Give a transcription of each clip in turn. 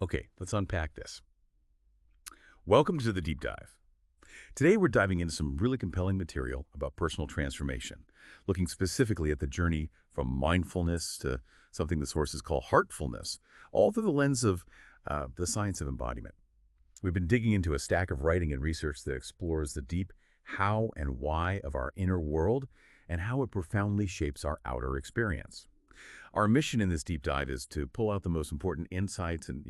Okay, let's unpack this. Welcome to the deep dive. Today we're diving into some really compelling material about personal transformation, looking specifically at the journey from mindfulness to something the sources call heartfulness, all through the lens of the science of embodiment. We've been digging into a stack of writing and research that explores the deep how and why of our inner world and how it profoundly shapes our outer experience. Our mission in this deep dive is to pull out the most important insights and,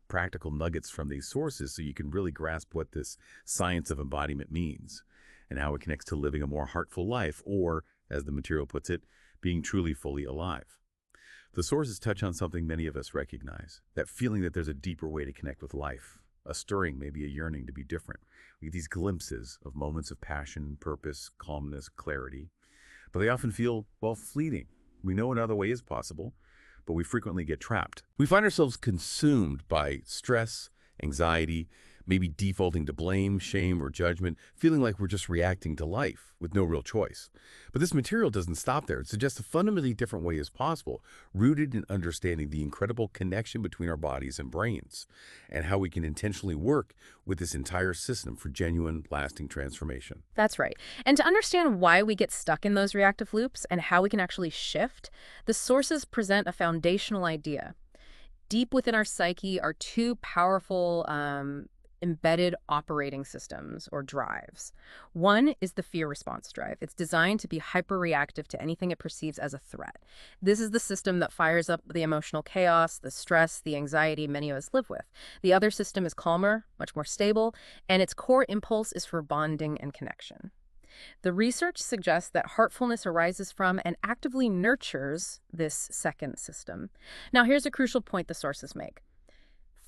practical nuggets from these sources so you can really grasp what this science of embodiment means and how it connects to living a more heartful life or, as the material puts it, being truly fully alive. The sources touch on something many of us recognize, that feeling that there's a deeper way to connect with life, a stirring, maybe a yearning to be different. We get these glimpses of moments of passion, purpose, calmness, clarity, but they often feel, well, fleeting. We know another way is possible, but we frequently get trapped. We find ourselves consumed by stress, anxiety, maybe defaulting to blame, shame, or judgment, feeling like we're just reacting to life with no real choice. But this material doesn't stop there. It suggests a fundamentally different way is possible, rooted in understanding the incredible connection between our bodies and brains, and how we can intentionally work with this entire system for genuine, lasting transformation. That's right. And to understand why we get stuck in those reactive loops and how we can actually shift, the sources present a foundational idea. Deep within our psyche are two powerful embedded operating systems or drives. One is the fear response drive. It's designed to be hyper-reactive to anything it perceives as a threat. This is the system that fires up the emotional chaos, the stress, the anxiety many of us live with. The other system is calmer, much more stable, and its core impulse is for bonding and connection. The research suggests that heartfulness arises from and actively nurtures this second system. Now, here's a crucial point the sources make.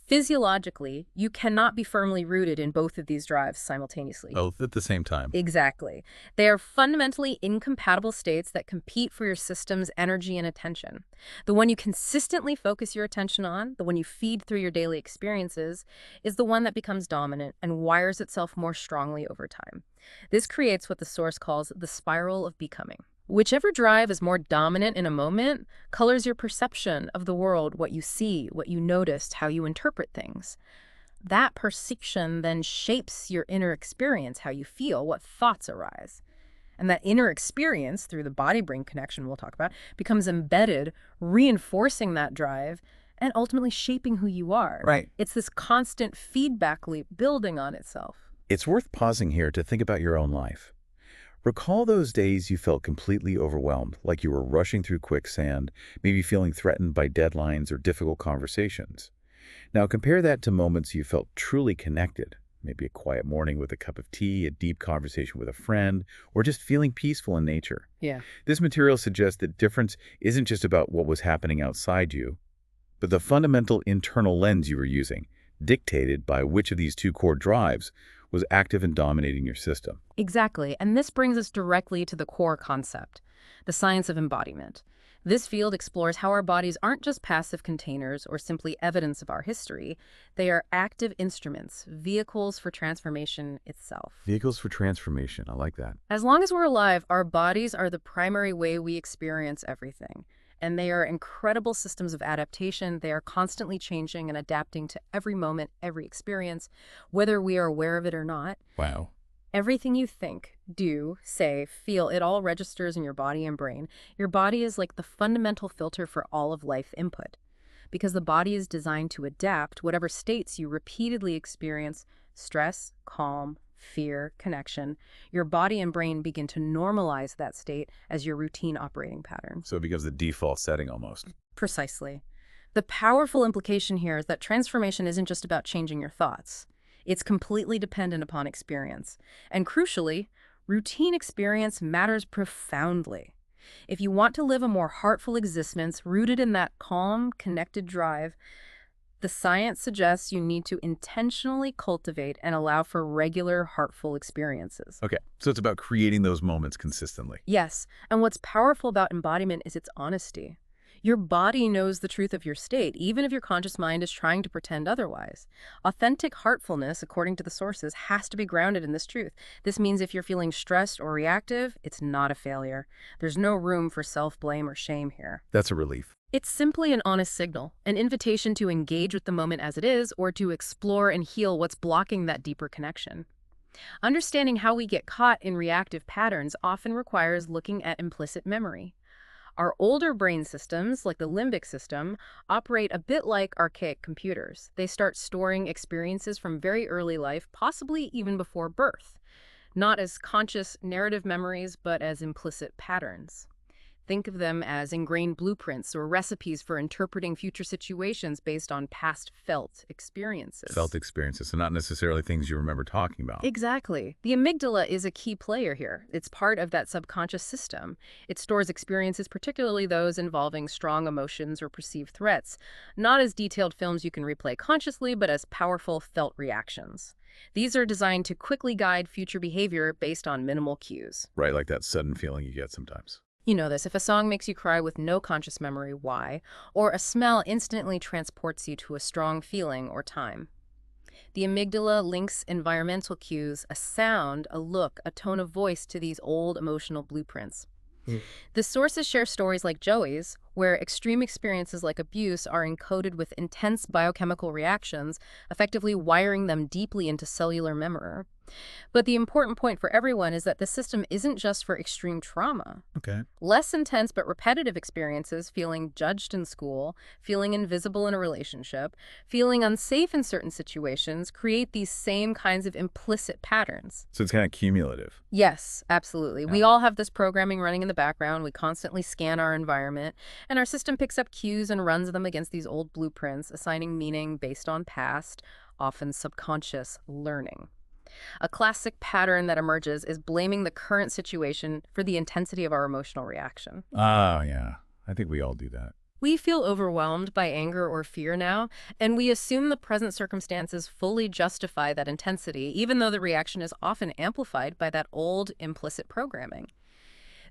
Physiologically, you cannot be firmly rooted in both of these drives simultaneously. Both at the same time. Exactly. They are fundamentally incompatible states that compete for your system's energy and attention. The one you consistently focus your attention on, the one you feed through your daily experiences, is the one that becomes dominant and wires itself more strongly over time. This creates what the source calls the spiral of becoming. Whichever drive is more dominant in a moment colors your perception of the world, what you see, what you noticed, how you interpret things. That perception then shapes your inner experience, how you feel, what thoughts arise. And that inner experience, through the body-brain connection we'll talk about, becomes embedded, reinforcing that drive and ultimately shaping who you are. Right. It's this constant feedback loop building on itself. It's worth pausing here to think about your own life. Recall those days you felt completely overwhelmed, like you were rushing through quicksand, maybe feeling threatened by deadlines or difficult conversations. Now compare that to moments you felt truly connected, maybe a quiet morning with a cup of tea, a deep conversation with a friend, or just feeling peaceful in nature. Yeah. This material suggests that difference isn't just about what was happening outside you, but the fundamental internal lens you were using, dictated by which of these two core drives was active and dominating your system. Exactly, and this brings us directly to the core concept, the science of embodiment. This field explores how our bodies aren't just passive containers or simply evidence of our history. They are active instruments, vehicles for transformation itself. Vehicles for transformation, I like that. As long as we're alive, our bodies are the primary way we experience everything. And they are incredible systems of adaptation. They are constantly changing and adapting to every moment, every experience, whether we are aware of it or not. Wow. Everything you think, do, say, feel, it all registers in your body and brain. Your body is like the fundamental filter for all of life input. Because the body is designed to adapt whatever states you repeatedly experience, stress, calm, fear, connection, your body and brain begin to normalize that state as your routine operating pattern. So it becomes the default setting almost. Precisely. The powerful implication here is that transformation isn't just about changing your thoughts. It's completely dependent upon experience. And crucially, routine experience matters profoundly. If you want to live a more heartful existence rooted in that calm, connected drive, the science suggests you need to intentionally cultivate and allow for regular, heartful experiences. Okay, so it's about creating those moments consistently. Yes, and what's powerful about embodiment is its honesty. Your body knows the truth of your state, even if your conscious mind is trying to pretend otherwise. Authentic heartfulness, according to the sources, has to be grounded in this truth. This means if you're feeling stressed or reactive, it's not a failure. There's no room for self-blame or shame here. That's a relief. It's simply an honest signal, an invitation to engage with the moment as it is or to explore and heal what's blocking that deeper connection. Understanding how we get caught in reactive patterns often requires looking at implicit memory. Our older brain systems, like the limbic system, operate a bit like archaic computers. They start storing experiences from very early life, possibly even before birth, not as conscious narrative memories, but as implicit patterns. Think of them as ingrained blueprints or recipes for interpreting future situations based on past felt experiences. Felt experiences, so not necessarily things you remember talking about. Exactly. The amygdala is a key player here. It's part of that subconscious system. It stores experiences, particularly those involving strong emotions or perceived threats, not as detailed films you can replay consciously, but as powerful felt reactions. These are designed to quickly guide future behavior based on minimal cues. Right, like that sudden feeling you get sometimes. You know this. If a song makes you cry with no conscious memory, why? Or a smell instantly transports you to a strong feeling or time. The amygdala links environmental cues, a sound, a look, a tone of voice to these old emotional blueprints. Mm. The sources share stories like Joey's, where extreme experiences like abuse are encoded with intense biochemical reactions, effectively wiring them deeply into cellular memory. But the important point for everyone is that the system isn't just for extreme trauma. Okay. Less intense but repetitive experiences, feeling judged in school, feeling invisible in a relationship, feeling unsafe in certain situations, create these same kinds of implicit patterns. So it's kind of cumulative. Yes, absolutely. Yeah. We all have this programming running in the background. We constantly scan our environment, and our system picks up cues and runs them against these old blueprints, assigning meaning based on past, often subconscious, learning. A classic pattern that emerges is blaming the current situation for the intensity of our emotional reaction. Oh, yeah. I think we all do that. We feel overwhelmed by anger or fear now, and we assume the present circumstances fully justify that intensity, even though the reaction is often amplified by that old implicit programming.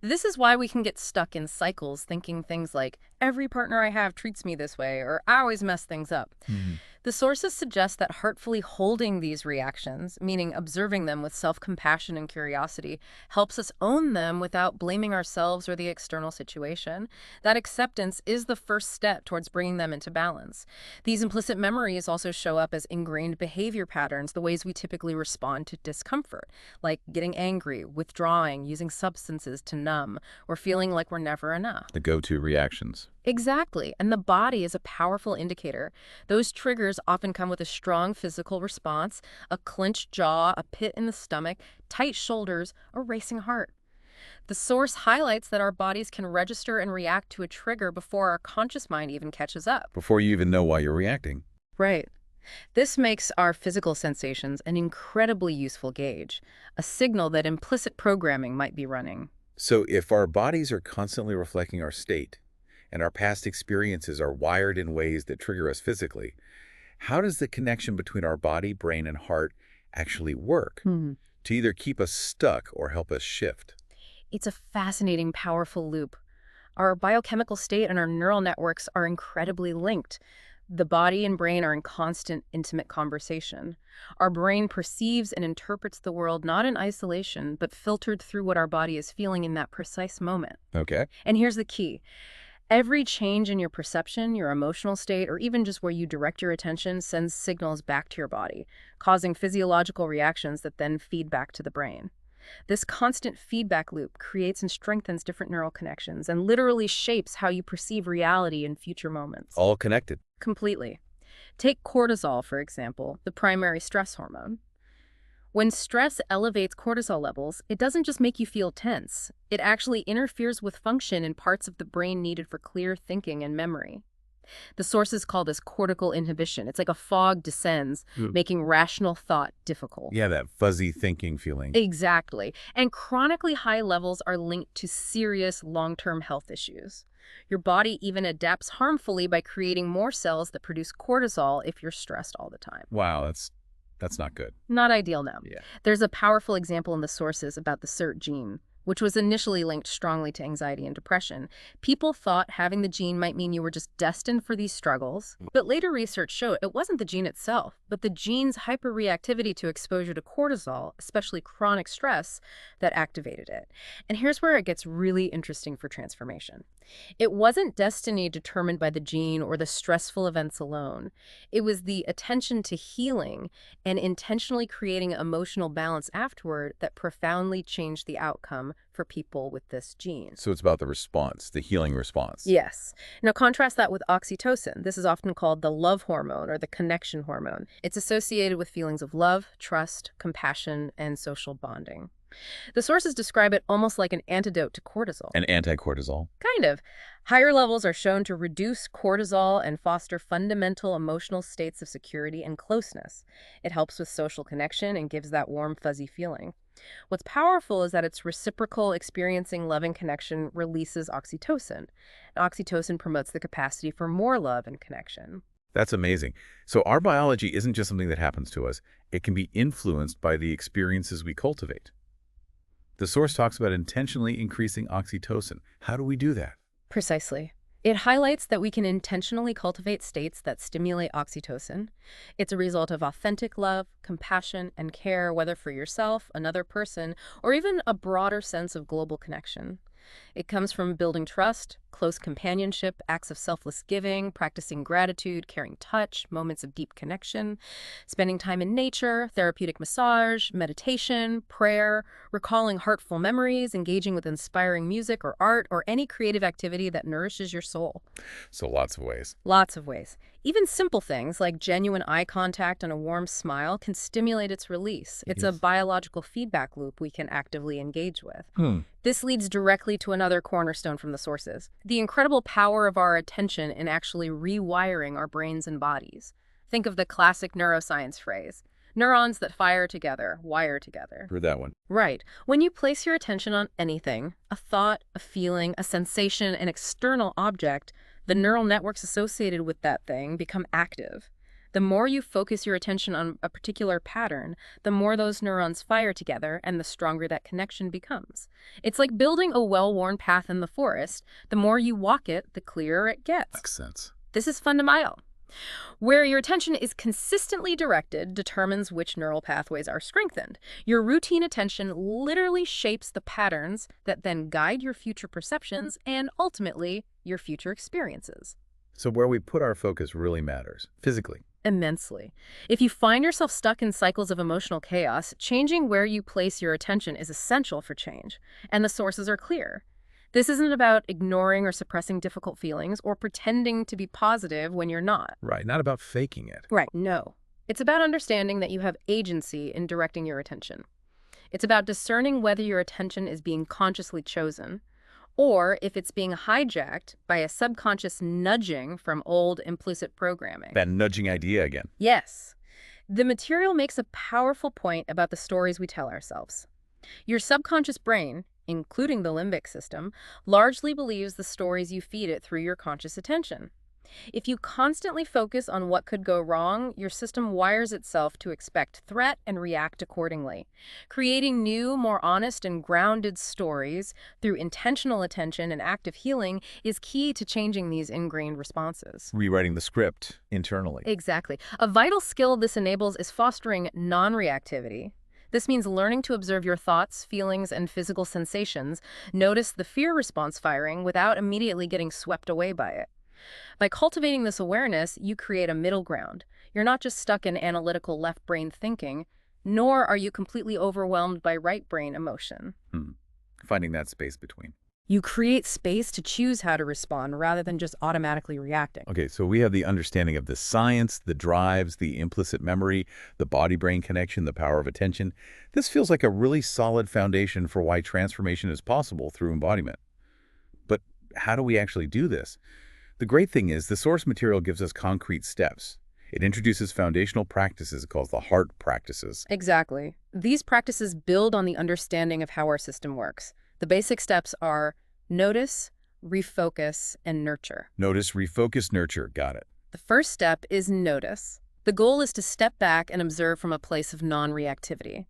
This is why we can get stuck in cycles thinking things like, every partner I have treats me this way, or I always mess things up. Mhm. The sources suggest that heartfully holding these reactions, meaning observing them with self-compassion and curiosity, helps us own them without blaming ourselves or the external situation. That acceptance is the first step towards bringing them into balance. These implicit memories also show up as ingrained behavior patterns, the ways we typically respond to discomfort, like getting angry, withdrawing, using substances to numb, or feeling like we're never enough. The go-to reactions. Exactly. And the body is a powerful indicator. Those triggers often come with a strong physical response, a clenched jaw, a pit in the stomach, tight shoulders, a racing heart. The source highlights that our bodies can register and react to a trigger before our conscious mind even catches up. Before you even know why you're reacting. Right. This makes our physical sensations an incredibly useful gauge, a signal that implicit programming might be running. So if our bodies are constantly reflecting our state, and our past experiences are wired in ways that trigger us physically, how does the connection between our body, brain, and heart actually work to either keep us stuck or help us shift? It's a fascinating, powerful loop. Our biochemical state and our neural networks are incredibly linked. The body and brain are in constant, intimate conversation. Our brain perceives and interprets the world not in isolation, but filtered through what our body is feeling in that precise moment. Okay. And here's the key. Every change in your perception, your emotional state, or even just where you direct your attention sends signals back to your body, causing physiological reactions that then feed back to the brain. This constant feedback loop creates and strengthens different neural connections and literally shapes how you perceive reality in future moments. All connected. Completely. Take cortisol, for example, the primary stress hormone. When stress elevates cortisol levels, it doesn't just make you feel tense. It actually interferes with function in parts of the brain needed for clear thinking and memory. The sources call this cortical inhibition. It's like a fog descends, making rational thought difficult. Yeah, that fuzzy thinking feeling. Exactly. And chronically high levels are linked to serious long-term health issues. Your body even adapts harmfully by creating more cells that produce cortisol if you're stressed all the time. Wow, that's not good. Not ideal, no. Yeah. There's a powerful example in the sources about the SERT gene, which was initially linked strongly to anxiety and depression. People thought having the gene might mean you were just destined for these struggles. But later research showed it wasn't the gene itself, but the gene's hyperreactivity to exposure to cortisol, especially chronic stress, that activated it. And here's where it gets really interesting for transformation. It wasn't destiny determined by the gene or the stressful events alone. It was the attention to healing and intentionally creating emotional balance afterward that profoundly changed the outcome for people with this gene. So it's about the response, the healing response. Yes. Now contrast that with oxytocin. This is often called the love hormone or the connection hormone. It's associated with feelings of love, trust, compassion, and social bonding. The sources describe it almost like an antidote to cortisol. And anti-cortisol. Kind of. Higher levels are shown to reduce cortisol and foster fundamental emotional states of security and closeness. It helps with social connection and gives that warm, fuzzy feeling. What's powerful is that its reciprocal experiencing loving connection releases oxytocin. Oxytocin promotes the capacity for more love and connection. That's amazing. So our biology isn't just something that happens to us. It can be influenced by the experiences we cultivate. The source talks about intentionally increasing oxytocin. How do we do that? Precisely. It highlights that we can intentionally cultivate states that stimulate oxytocin. It's a result of authentic love, compassion, and care, whether for yourself, another person, or even a broader sense of global connection. It comes from building trust, close companionship, acts of selfless giving, practicing gratitude, caring touch, moments of deep connection, spending time in nature, therapeutic massage, meditation, prayer, recalling heartful memories, engaging with inspiring music or art, or any creative activity that nourishes your soul. So lots of ways. Lots of ways. Even simple things like genuine eye contact and a warm smile can stimulate its release. It's a biological feedback loop we can actively engage with. This leads directly to another cornerstone from the sources: the incredible power of our attention in actually rewiring our brains and bodies. Think of the classic neuroscience phrase, neurons that fire together, wire together. Heard that one. Right. When you place your attention on anything, a thought, a feeling, a sensation, an external object, the neural networks associated with that thing become active. The more you focus your attention on a particular pattern, the more those neurons fire together and the stronger that connection becomes. It's like building a well-worn path in the forest. The more you walk it, the clearer it gets. Makes sense. This is fundamental. Where your attention is consistently directed determines which neural pathways are strengthened. Your routine attention literally shapes the patterns that then guide your future perceptions and ultimately your future experiences. So where we put our focus really matters, physically. Immensely. If you find yourself stuck in cycles of emotional chaos, changing where you place your attention is essential for change, and the sources are clear. This isn't about ignoring or suppressing difficult feelings or pretending to be positive when you're not. Right, not about faking it. Right, no. It's about understanding that you have agency in directing your attention. It's about discerning whether your attention is being consciously chosen or if it's being hijacked by a subconscious nudging from old implicit programming. That nudging idea again. Yes. The material makes a powerful point about the stories we tell ourselves. Your subconscious brain, including the limbic system, largely believes the stories you feed it through your conscious attention. If you constantly focus on what could go wrong, your system wires itself to expect threat and react accordingly. Creating new, more honest and grounded stories through intentional attention and active healing is key to changing these ingrained responses. Rewriting the script internally. Exactly. A vital skill this enables is fostering non-reactivity. This means learning to observe your thoughts, feelings, and physical sensations, notice the fear response firing without immediately getting swept away by it. By cultivating this awareness, you create a middle ground. You're not just stuck in analytical left brain thinking, nor are you completely overwhelmed by right brain emotion. Finding that space between. You create space to choose how to respond rather than just automatically reacting. Okay, so we have the understanding of the science, the drives, the implicit memory, the body-brain connection, the power of attention. This feels like a really solid foundation for why transformation is possible through embodiment. But how do we actually do this? The great thing is the source material gives us concrete steps. It introduces foundational practices called the heart practices. Exactly. These practices build on the understanding of how our system works. The basic steps are notice, refocus, and nurture. Notice, refocus, nurture. Got it. The first step is notice. The goal is to step back and observe from a place of non-reactivity.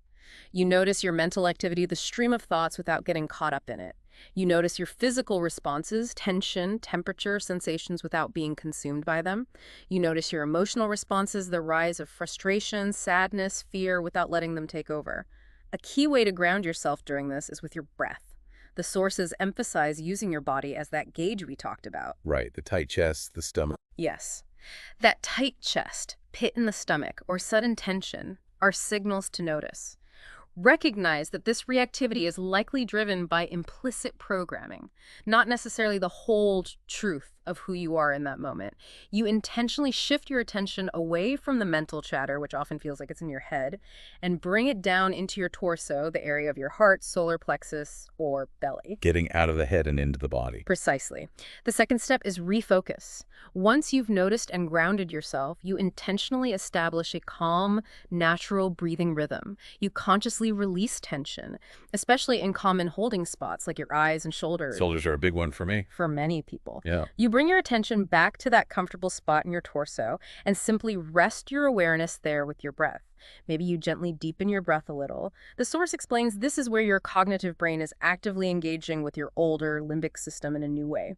You notice your mental activity, the stream of thoughts without getting caught up in it. You notice your physical responses, tension, temperature, sensations without being consumed by them. You notice your emotional responses, the rise of frustration, sadness, fear, without letting them take over. A key way to ground yourself during this is with your breath. The sources emphasize using your body as that gauge we talked about. Right, the tight chest, the stomach. Yes. That tight chest, pit in the stomach, or sudden tension are signals to notice. Recognize that this reactivity is likely driven by implicit programming, not necessarily the whole truth of who you are in that moment. You intentionally shift your attention away from the mental chatter, which often feels like it's in your head, and bring it down into your torso, the area of your heart, solar plexus, or belly. Getting out of the head and into the body. Precisely. The second step is refocus. Once you've noticed and grounded yourself, you intentionally establish a calm, natural breathing rhythm. You consciously release tension, especially in common holding spots like your eyes and shoulders. Shoulders are a big one for me. For many people. Yeah. You bring your attention back to that comfortable spot in your torso and simply rest your awareness there with your breath. Maybe you gently deepen your breath a little. The source explains this is where your cognitive brain is actively engaging with your older limbic system in a new way.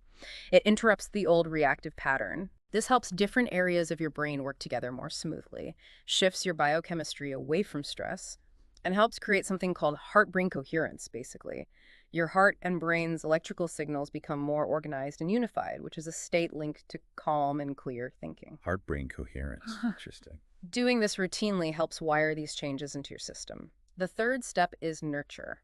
It interrupts the old reactive pattern. This helps different areas of your brain work together more smoothly, shifts your biochemistry away from stress, and helps create something called heart-brain coherence, basically. Your heart and brain's electrical signals become more organized and unified, which is a state linked to calm and clear thinking. Heart-brain coherence. Interesting. Doing this routinely helps wire these changes into your system. The third step is nurture.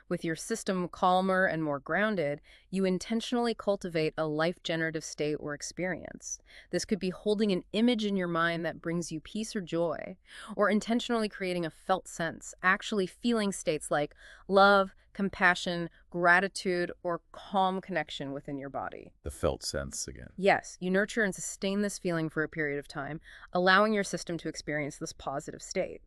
With your system calmer and more grounded, you intentionally cultivate a life-generative state or experience. This could be holding an image in your mind that brings you peace or joy, or intentionally creating a felt sense, actually feeling states like love, compassion, gratitude, or calm connection within your body. The felt sense again. Yes, you nurture and sustain this feeling for a period of time, allowing your system to experience this positive state.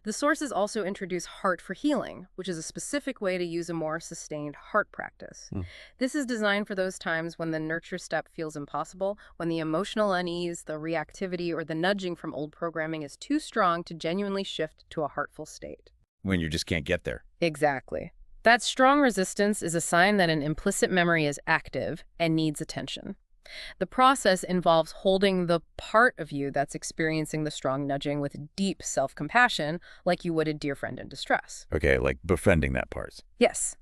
The sources also introduce heart for healing, which is a specific way to use a more sustained heart practice. This is designed for those times when the nurture step feels impossible, when the emotional unease, the reactivity, or the nudging from old programming is too strong to genuinely shift to a heartful state. When you just can't get there. Exactly. That strong resistance is a sign that an implicit memory is active and needs attention. The process involves holding the part of you that's experiencing the strong nudging with deep self-compassion, like you would a dear friend in distress. Okay, like befriending that part. Yes.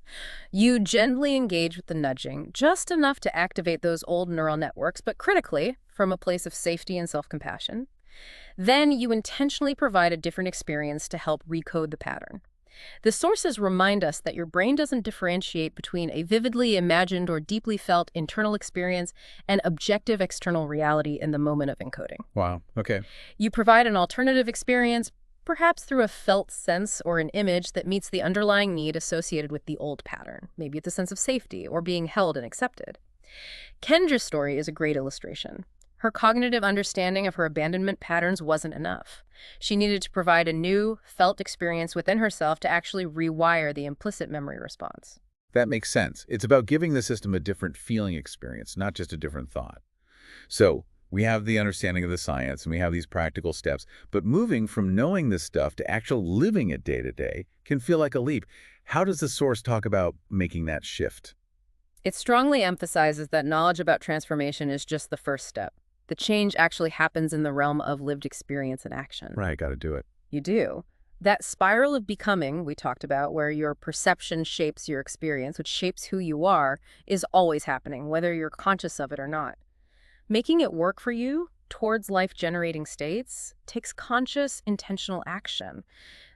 You gently engage with the nudging, just enough to activate those old neural networks, but critically, from a place of safety and self-compassion. Then you intentionally provide a different experience to help recode the pattern. The sources remind us that your brain doesn't differentiate between a vividly imagined or deeply felt internal experience and objective external reality in the moment of encoding. Wow, okay. You provide an alternative experience, perhaps through a felt sense or an image that meets the underlying need associated with the old pattern. Maybe it's a sense of safety or being held and accepted. Kendra's story is a great illustration. Her cognitive understanding of her abandonment patterns wasn't enough. She needed to provide a new, felt experience within herself to actually rewire the implicit memory response. That makes sense. It's about giving the system a different feeling experience, not just a different thought. So, we have the understanding of the science and we have these practical steps, but moving from knowing this stuff to actual living it day to day can feel like a leap. How does the source talk about making that shift? It strongly emphasizes that knowledge about transformation is just the first step. The change actually happens in the realm of lived experience and action. Right, got to do it. You do. That spiral of becoming we talked about, where your perception shapes your experience, which shapes who you are, is always happening, whether you're conscious of it or not. Making it work for you towards life-generating states takes conscious, intentional action.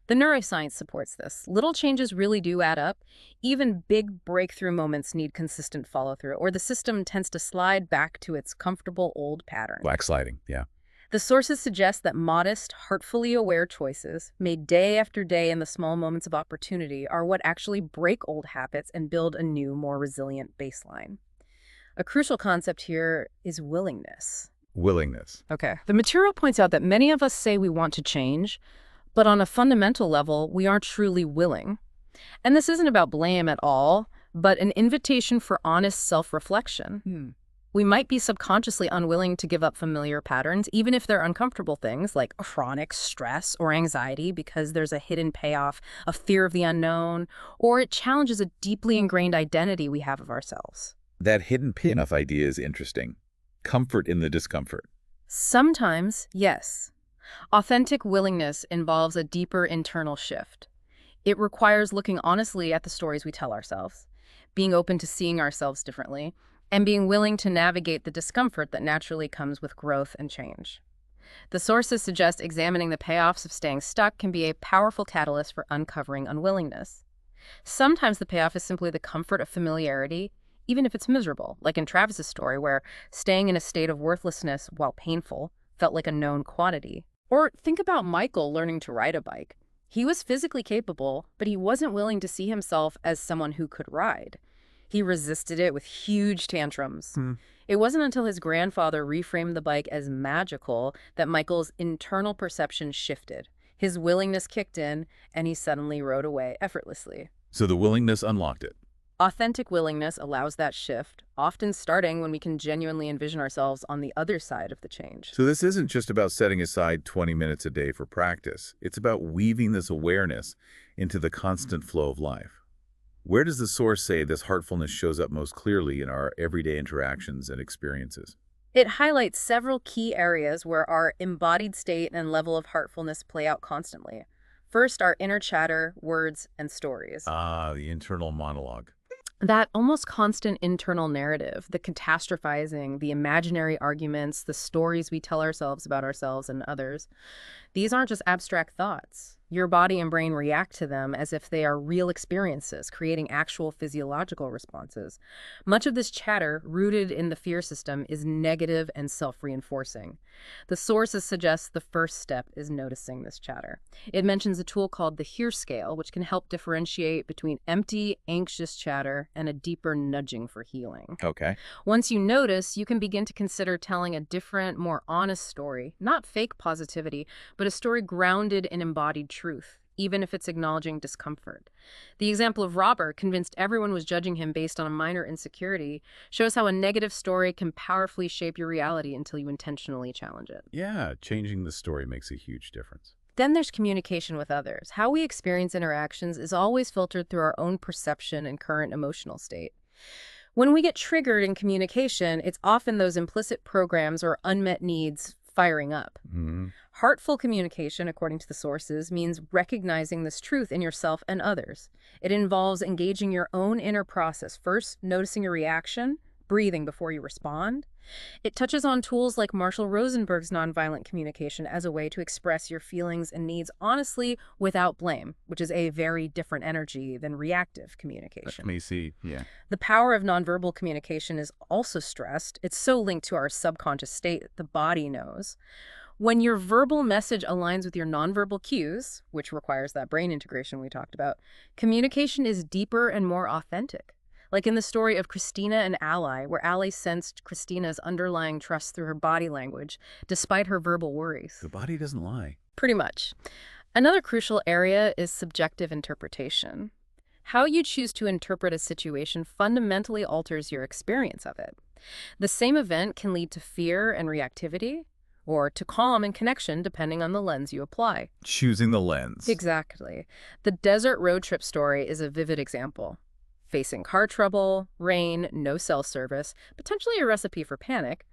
The neuroscience supports this. Little changes really do add up. Even big breakthrough moments need consistent follow-through, or the system tends to slide back to its comfortable old pattern. Backsliding, yeah. The sources suggest that modest, heartfully aware choices, made day after day in the small moments of opportunity, are what actually break old habits and build a new, more resilient baseline. A crucial concept here is willingness. Willingness. Okay. The material points out that many of us say we want to change, but on a fundamental level, we aren't truly willing. And this isn't about blame at all, but an invitation for honest self-reflection. We might be subconsciously unwilling to give up familiar patterns, even if they're uncomfortable things like chronic stress or anxiety, because there's a hidden payoff, a fear of the unknown, or it challenges a deeply ingrained identity we have of ourselves. That hidden payoff idea is interesting. Comfort in the discomfort. Sometimes, yes. Authentic willingness involves a deeper internal shift. It requires looking honestly at the stories we tell ourselves, being open to seeing ourselves differently, and being willing to navigate the discomfort that naturally comes with growth and change. The sources suggest examining the payoffs of staying stuck can be a powerful catalyst for uncovering unwillingness. Sometimes the payoff is simply the comfort of familiarity, even if it's miserable, like in Travis's story where staying in a state of worthlessness while painful felt like a known quantity. Or think about Michael learning to ride a bike. He was physically capable, but he wasn't willing to see himself as someone who could ride. He resisted it with huge tantrums. It wasn't until his grandfather reframed the bike as magical that Michael's internal perception shifted. His willingness kicked in, and he suddenly rode away effortlessly. So the willingness unlocked it. Authentic willingness allows that shift, often starting when we can genuinely envision ourselves on the other side of the change. So this isn't just about setting aside 20 minutes a day for practice. It's about weaving this awareness into the constant flow of life. Where does the source say this heartfulness shows up most clearly in our everyday interactions and experiences? It highlights several key areas where our embodied state and level of heartfulness play out constantly. First, our inner chatter, words, and stories. The internal monologue. That almost constant internal narrative, the catastrophizing, the imaginary arguments, the stories we tell ourselves about ourselves and others, these aren't just abstract thoughts. Your body and brain react to them as if they are real experiences, creating actual physiological responses. Much of this chatter, rooted in the fear system, is negative and self-reinforcing. The sources suggest the first step is noticing this chatter. It mentions a tool called the Hear Scale, which can help differentiate between empty, anxious chatter and a deeper nudging for healing. Okay. Once you notice, you can begin to consider telling a different, more honest story, not fake positivity, but a story grounded in embodied truth, even if it's acknowledging discomfort. The example of Robert, convinced everyone was judging him based on a minor insecurity, shows how a negative story can powerfully shape your reality until you intentionally challenge it. Yeah, changing the story makes a huge difference. Then there's communication with others. How we experience interactions is always filtered through our own perception and current emotional state. When we get triggered in communication, it's often those implicit programs or unmet needs firing up. Heartful communication, according to the sources, means recognizing this truth in yourself and others. It involves engaging your own inner process, first noticing your reaction, breathing before you respond. It touches on tools like Marshall Rosenberg's nonviolent communication as a way to express your feelings and needs honestly without blame, which is a very different energy than reactive communication. Let me see. Yeah. The power of nonverbal communication is also stressed. It's so linked to our subconscious state that the body knows. When your verbal message aligns with your nonverbal cues, which requires that brain integration we talked about, communication is deeper and more authentic. Like in the story of Christina and Ally, where Ally sensed Christina's underlying trust through her body language, despite her verbal worries. The body doesn't lie. Pretty much. Another crucial area is subjective interpretation. How you choose to interpret a situation fundamentally alters your experience of it. The same event can lead to fear and reactivity, or to calm and connection depending on the lens you apply. Choosing the lens. Exactly. The desert road trip story is a vivid example. Facing car trouble, rain, no cell service, potentially a recipe for panic,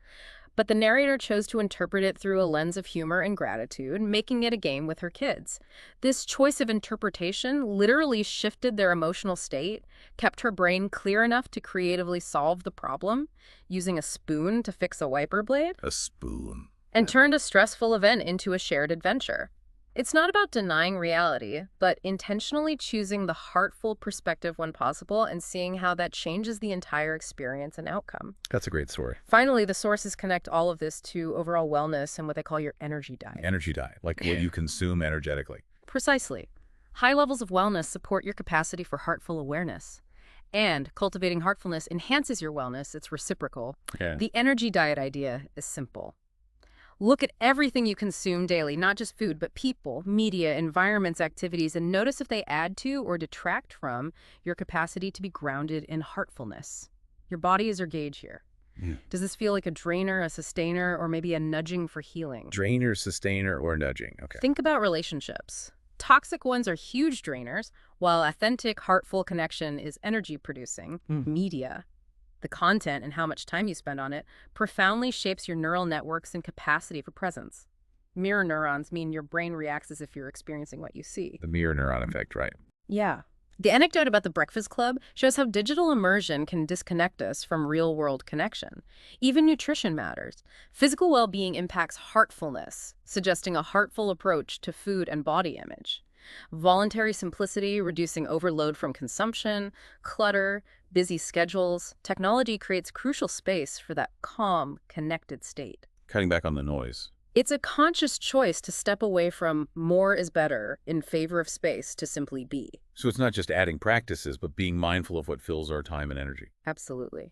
but the narrator chose to interpret it through a lens of humor and gratitude, making it a game with her kids. This choice of interpretation literally shifted their emotional state, kept her brain clear enough to creatively solve the problem, using a spoon to fix a wiper blade, A spoon. and turned a stressful event into a shared adventure. It's not about denying reality, but intentionally choosing the heartful perspective when possible and seeing how that changes the entire experience and outcome. That's a great story. Finally, the sources connect all of this to overall wellness and what they call your energy diet. Energy diet, like what you consume energetically. Precisely. High levels of wellness support your capacity for heartful awareness. And cultivating heartfulness enhances your wellness. It's reciprocal. Yeah. The energy diet idea is simple. Look at everything you consume daily, not just food, but people, media, environments, activities, and notice if they add to or detract from your capacity to be grounded in heartfulness. Your body is your gauge here. Yeah. Does this feel like a drainer, a sustainer, or maybe a nudging for healing? Drainer, sustainer, or nudging. Okay. Think about relationships. Toxic ones are huge drainers, while authentic, heartful connection is energy producing. Media, the content and how much time you spend on it, profoundly shapes your neural networks and capacity for presence. Mirror neurons mean your brain reacts as if you're experiencing what you see. The mirror neuron effect, right? Yeah. The anecdote about the Breakfast Club shows how digital immersion can disconnect us from real-world connection. Even nutrition matters. Physical well-being impacts heartfulness, suggesting a heartful approach to food and body image. Voluntary simplicity, reducing overload from consumption, clutter, busy schedules. Technology creates crucial space for that calm, connected state. Cutting back on the noise. It's a conscious choice to step away from more is better in favor of space to simply be. So it's not just adding practices, but being mindful of what fills our time and energy. Absolutely.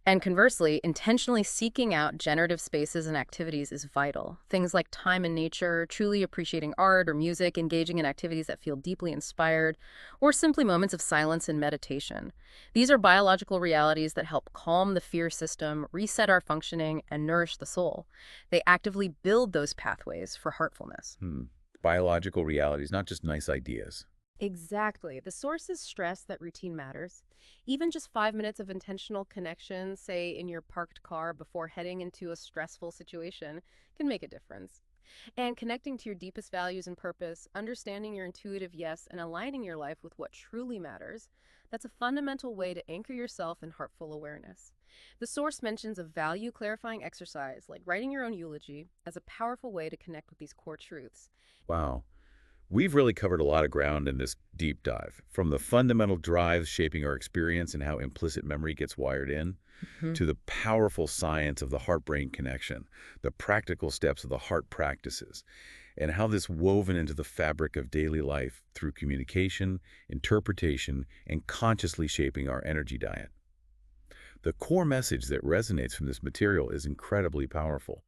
And conversely, intentionally seeking out generative spaces and activities is vital. Things like time in nature, truly appreciating art or music, engaging in activities that feel deeply inspired, or simply moments of silence and meditation. These are biological realities that help calm the fear system, reset our functioning, and nourish the soul. They actively build those pathways for heartfulness. Biological realities, not just nice ideas. Exactly. The sources stress that routine matters. Even just 5 minutes of intentional connection, say in your parked car before heading into a stressful situation, can make a difference. And connecting to your deepest values and purpose, understanding your intuitive yes, and aligning your life with what truly matters, that's a fundamental way to anchor yourself in heartful awareness. The source mentions a value-clarifying exercise, like writing your own eulogy, as a powerful way to connect with these core truths. Wow. We've really covered a lot of ground in this deep dive, from the fundamental drives shaping our experience and how implicit memory gets wired in, to the powerful science of the heart-brain connection, the practical steps of the heart practices, and how this woven into the fabric of daily life through communication, interpretation, and consciously shaping our energy diet. The core message that resonates from this material is incredibly powerful.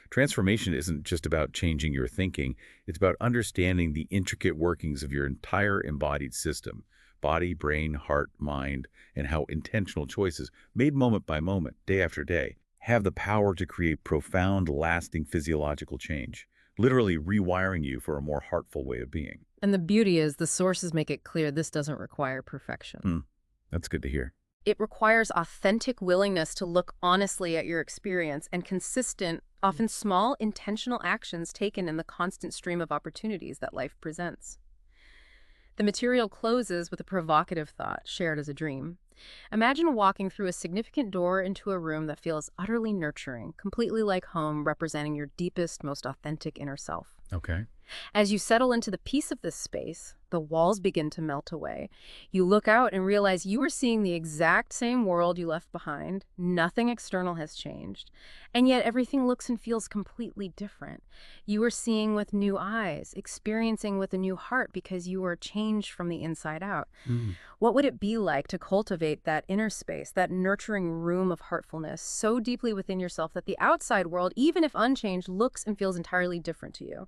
Transformation isn't just about changing your thinking, it's about understanding the intricate workings of your entire embodied system, body, brain, heart, mind, and how intentional choices, made moment by moment, day after day, have the power to create profound, lasting physiological change, literally rewiring you for a more heartful way of being. And the beauty is the sources make it clear this doesn't require perfection. That's good to hear. It requires authentic willingness to look honestly at your experience and consistent, often small, intentional actions taken in the constant stream of opportunities that life presents. The material closes with a provocative thought shared as a dream. Imagine walking through a significant door into a room that feels utterly nurturing, completely like home, representing your deepest, most authentic inner self. Okay. As you settle into the peace of this space, the walls begin to melt away. You look out and realize you are seeing the exact same world you left behind. Nothing external has changed. And yet everything looks and feels completely different. You are seeing with new eyes, experiencing with a new heart because you are changed from the inside out. What would it be like to cultivate that inner space, that nurturing room of heartfulness so deeply within yourself that the outside world, even if unchanged, looks and feels entirely different to you?